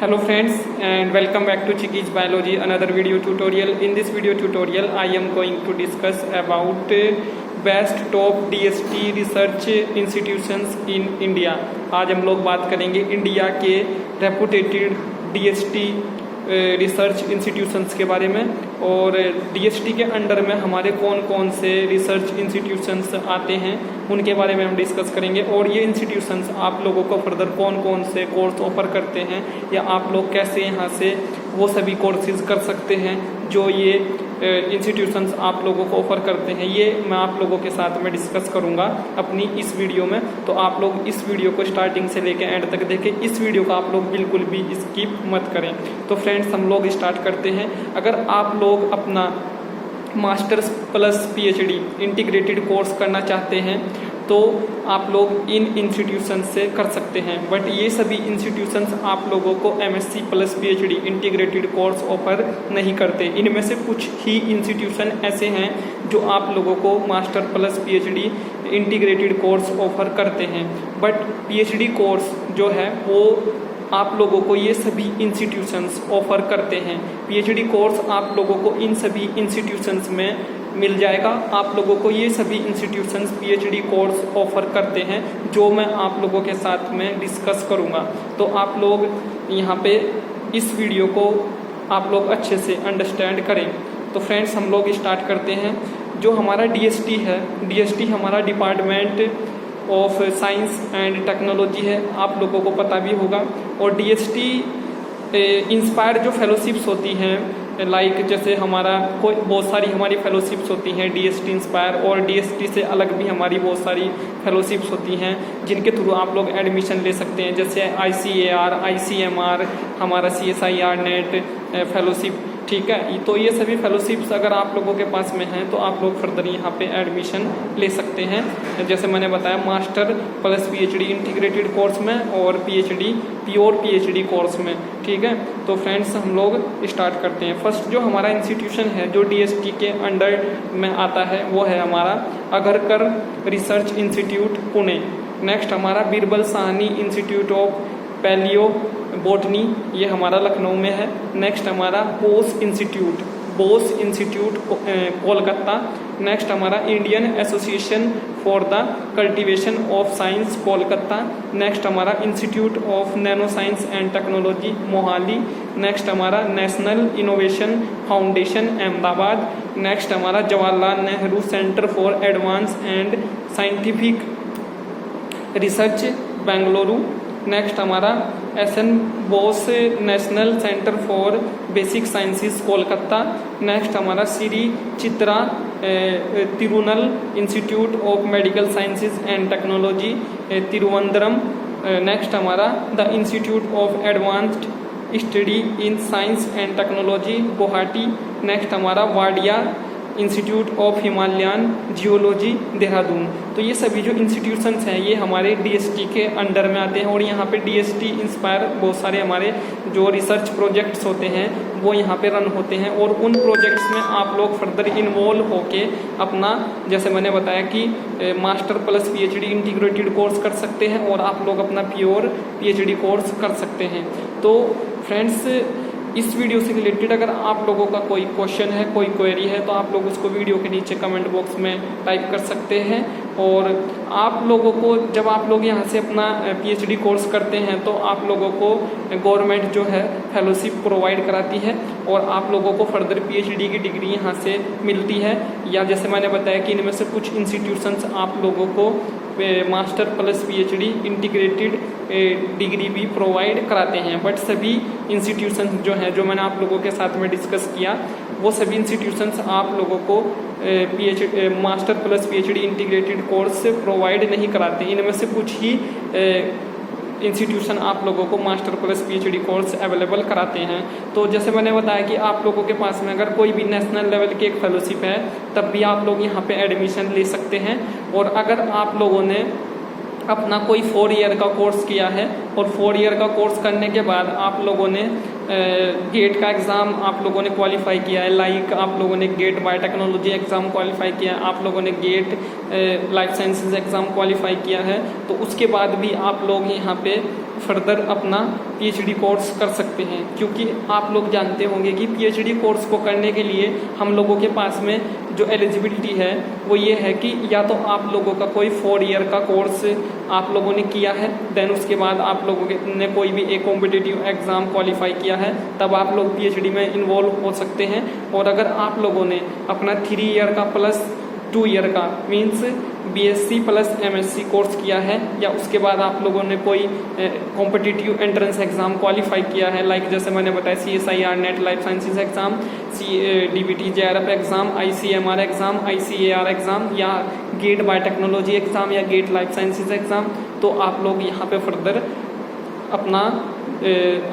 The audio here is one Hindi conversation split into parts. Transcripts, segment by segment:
Hello friends and welcome back to Chiki's Biology, another video tutorial. In this video tutorial I am going to discuss about best top DST research institutions in India. आज हम लोग बात करेंगे इंडिया के रेपुटेटेड DST रिसर्च इंस्टीट्यूशंस के बारे में, और DST के अंडर में हमारे कौन कौन से रिसर्च इंस्टीट्यूशंस आते हैं उनके बारे में हम डिस्कस करेंगे। और ये इंस्टीट्यूशंस आप लोगों को फर्दर कौन कौन से कोर्स ऑफर करते हैं या आप लोग कैसे यहाँ से वो सभी कोर्सेज कर सकते हैं जो ये इंस्टीट्यूशंस आप लोगों को ऑफर करते हैं, ये मैं आप लोगों के साथ में डिस्कस करूंगा अपनी इस वीडियो में। तो आप लोग इस वीडियो को स्टार्टिंग से लेकर एंड तक देखें, इस वीडियो का आप लोग बिल्कुल भी स्किप मत करें। तो फ्रेंड्स हम लोग स्टार्ट करते हैं। अगर आप लोग अपना masters plus PhD integrated course करना चाहते हैं तो आप लोग इन इंस्टीट्यूशन से कर सकते हैं, बट ये सभी इंस्टीट्यूशंस आप लोगों को MSc plus PhD integrated course offer नहीं करते। इनमें से कुछ ही इंस्टीट्यूशन ऐसे हैं जो आप लोगों को master plus PhD integrated course offer करते हैं, बट PhD कोर्स जो है वो आप लोगों को ये सभी इंस्टीट्यूशंस ऑफर करते हैं। PhD कोर्स आप लोगों को इन सभी इंस्टीट्यूशंस में मिल जाएगा। आप लोगों को ये सभी इंस्टीट्यूशंस PhD कोर्स ऑफर करते हैं जो मैं आप लोगों के साथ में डिस्कस करूँगा। तो आप लोग यहाँ पे इस वीडियो को आप लोग अच्छे से अंडरस्टैंड करें। तो फ्रेंड्स हम लोग स्टार्ट करते हैं। जो हमारा DST है, DST हमारा department of science and technology है, आप लोगों को पता भी होगा। और DST इंस्पायर्ड जो फेलोशिप्स होती हैं, लाइक जैसे हमारा कोई बहुत सारी हमारी फेलोशिप्स होती हैं DST इंस्पायर, और DST से अलग भी हमारी बहुत सारी फेलोशिप्स होती हैं जिनके थ्रू आप लोग एडमिशन ले सकते हैं, जैसे ICAR, ICMR, हमारा CSIR नेट फेलोशिप, ठीक है। तो ये सभी फेलोशिप्स अगर आप लोगों के पास में हैं तो आप लोग फर्दर यहाँ पे एडमिशन ले सकते हैं। जैसे मैंने बताया master plus PhD integrated course में और PhD प्योर PhD कोर्स में, ठीक है। तो फ्रेंड्स हम लोग स्टार्ट करते हैं। फर्स्ट जो हमारा इंस्टीट्यूशन है जो DST के अंडर में आता है वो है हमारा Agharkar research institute Pune. Next हमारा Birbal Sahni institute of palaeobotany, ये हमारा लखनऊ में है। नेक्स्ट हमारा बोस इंस्टीट्यूट कोलकाता। नेक्स्ट हमारा Indian association for the cultivation of science Kolkata. Next हमारा institute of nano science and technology Mohali. Next हमारा national innovation foundation Ahmedabad. Next हमारा Jawaharlal Nehru centre for advance and scientific research Bengaluru. Next हमारा SN Bose national centre for basic sciences Kolkata. Next हमारा Shri Chitra Tirunal institute of medical sciences and technology Thiruvananthapuram. Next हमारा the institute of advanced study in science and technology Guwahati. Next हमारा Wadia institute of Himalayan geology Dehradun. तो ये सभी जो इंस्टीट्यूशंस हैं ये हमारे DST के अंडर में आते हैं, और यहाँ पे DST इंस्पायर बहुत सारे हमारे जो रिसर्च प्रोजेक्ट्स होते हैं वो यहाँ पे रन होते हैं, और उन प्रोजेक्ट्स में आप लोग फर्दर इन्वॉल्व होके अपना, जैसे मैंने बताया कि master plus PhD integrated course कर सकते हैं और आप लोग अपना प्योर PhD कोर्स कर सकते हैं। तो फ्रेंड्स इस वीडियो से रिलेटेड अगर आप लोगों का कोई क्वेश्चन है, कोई क्वेरी है, तो आप लोग उसको वीडियो के नीचे कमेंट बॉक्स में टाइप कर सकते हैं। और आप लोगों को जब आप लोग यहाँ से अपना PhD कोर्स करते हैं तो आप लोगों को गवर्नमेंट जो है फेलोशिप प्रोवाइड कराती है और आप लोगों को फर्दर PhD की डिग्री यहाँ से मिलती है, या जैसे मैंने बताया कि इनमें से कुछ इंस्टीट्यूशंस आप लोगों को master plus PhD integrated degree भी प्रोवाइड कराते हैं। बट सभी इंस्टीट्यूशंस जो हैं जो मैंने आप लोगों के साथ में डिस्कस किया वो सभी इंस्टीट्यूशंस आप लोगों को master plus PhD integrated course provide नहीं कराते। इनमें से कुछ ही इंस्टीट्यूशन आप लोगों को master plus PhD course available कराते हैं। तो जैसे मैंने बताया कि आप लोगों के पास में अगर कोई भी नेशनल लेवल की एक फेलोशिप है तब भी आप लोग यहाँ पे एडमिशन ले सकते हैं। और अगर आप लोगों ने अपना कोई 4 ईयर का कोर्स किया है और 4 ईयर का कोर्स करने के बाद आप लोगों ने गेट का एग्ज़ाम आप लोगों ने क्वालिफाई किया है, लाइक आप लोगों ने गेट बायोटेक्नोलॉजी एग्ज़ाम क्वालिफाई किया है, आप लोगों ने GATE life sciences exam qualify किया है, तो उसके बाद भी आप लोग यहाँ पे फर्दर अपना पीएचडी कोर्स कर सकते हैं। क्योंकि आप लोग जानते होंगे कि पीएचडी कोर्स को करने के लिए हम लोगों के पास में जो एलिजिबिलिटी है वो ये है कि या तो आप लोगों का कोई 4 ईयर का कोर्स आप लोगों ने किया है, देन उसके बाद आप लोगों ने कोई भी एक कॉम्पिटिटिव एग्ज़ाम क्वालिफाई किया है, तब आप लोग पीएचडी में इन्वॉल्व हो सकते हैं। और अगर आप लोगों ने अपना 3 ईयर का प्लस 2 ईयर का means BSc plus MSc course किया है, या उसके बाद आप लोगों ने कोई कॉम्पिटिटिव एंट्रेंस एग्जाम क्वालिफाई किया है, लाइक जैसे मैंने बताया CSIR net life sciences exam, DBT JRF exam, ICMR exam, ICAR exam, या गेट बायोटेक्नोलॉजी एग्जाम या गेट लाइफ साइंसेज एग्जाम, तो आप लोग यहाँ पे फर्दर अपना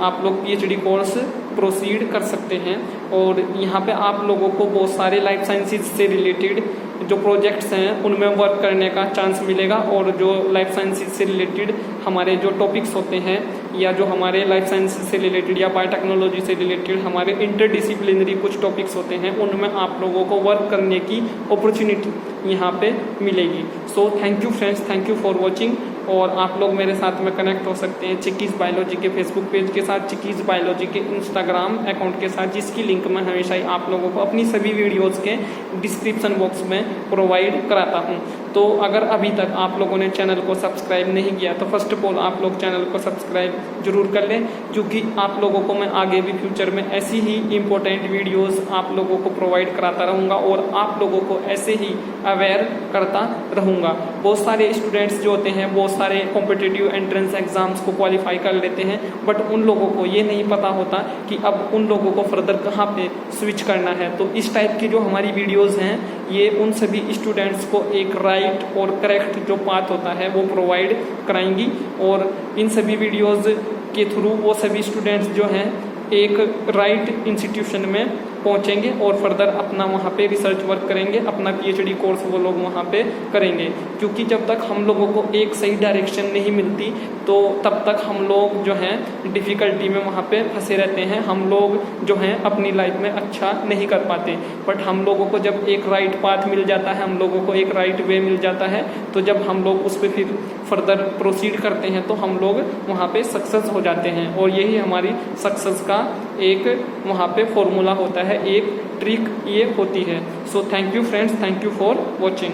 आप लोग पीएचडी कोर्स प्रोसीड कर सकते हैं। और यहाँ पे आप लोगों को बहुत सारे लाइफ साइंसेज से रिलेटेड जो प्रोजेक्ट्स हैं उनमें वर्क करने का चांस मिलेगा, और जो लाइफ साइंसेज से रिलेटेड हमारे जो टॉपिक्स होते हैं या जो हमारे लाइफ साइंसेज से रिलेटेड या बायोटेक्नोलॉजी से रिलेटेड हमारे इंटरडिसिप्लिनरी कुछ टॉपिक्स होते हैं, उनमें आप लोगों को वर्क करने की अपॉर्चुनिटी यहाँ पे मिलेगी। So thank you friends, thank you for watching. और आप लोग मेरे साथ में कनेक्ट हो सकते हैं चिकीज़ बायोलॉजी के फेसबुक पेज के साथ, चिकीज़ बायोलॉजी के इंस्टाग्राम अकाउंट के साथ, जिसकी लिंक मैं हमेशा ही आप लोगों को अपनी सभी वीडियोज़ के डिस्क्रिप्शन बॉक्स में प्रोवाइड कराता हूँ। तो अगर अभी तक आप लोगों ने चैनल को सब्सक्राइब नहीं किया तो फर्स्ट ऑफ ऑल आप लोग चैनल को सब्सक्राइब जरूर कर लें, क्योंकि आप लोगों को मैं आगे भी फ्यूचर में ऐसी ही इम्पोर्टेंट वीडियोस आप लोगों को प्रोवाइड कराता रहूँगा और आप लोगों को ऐसे ही अवेयर करता रहूँगा। बहुत सारे स्टूडेंट्स जो होते हैं बहुत सारे कॉम्पिटिटिव एंट्रेंस एग्जाम्स को क्वालिफाई कर लेते हैं, बट उन लोगों को ये नहीं पता होता कि अब उन लोगों को फर्दर कहाँ पे स्विच करना है। तो इस टाइप की जो हमारी वीडियोस हैं ये उन सभी स्टूडेंट्स को एक राइट और करेक्ट जो पाथ होता है वो प्रोवाइड कराएंगी, और इन सभी वीडियोस के थ्रू वो सभी स्टूडेंट्स जो हैं एक राइट इंस्टीट्यूशन में पहुंचेंगे और फर्दर अपना वहाँ पे रिसर्च वर्क करेंगे, अपना पीएचडी कोर्स वो लोग वहाँ पे करेंगे। क्योंकि जब तक हम लोगों को एक सही डायरेक्शन नहीं मिलती तो तब तक हम लोग जो हैं डिफ़िकल्टी में वहाँ पे फंसे रहते हैं, हम लोग जो हैं अपनी लाइफ में अच्छा नहीं कर पाते। बट हम लोगों को जब एक राइट पाथ मिल जाता है, हम लोगों को एक राइट वे मिल जाता है, तो जब हम लोग उस पर फिर फर्दर प्रोसीड करते हैं तो हम लोग वहाँ पे सक्सेस हो जाते हैं। और यही हमारी सक्सेस का एक वहाँ पे फॉर्मूला होता है, एक ट्रिक ये होती है। So thank you friends, thank you for watching.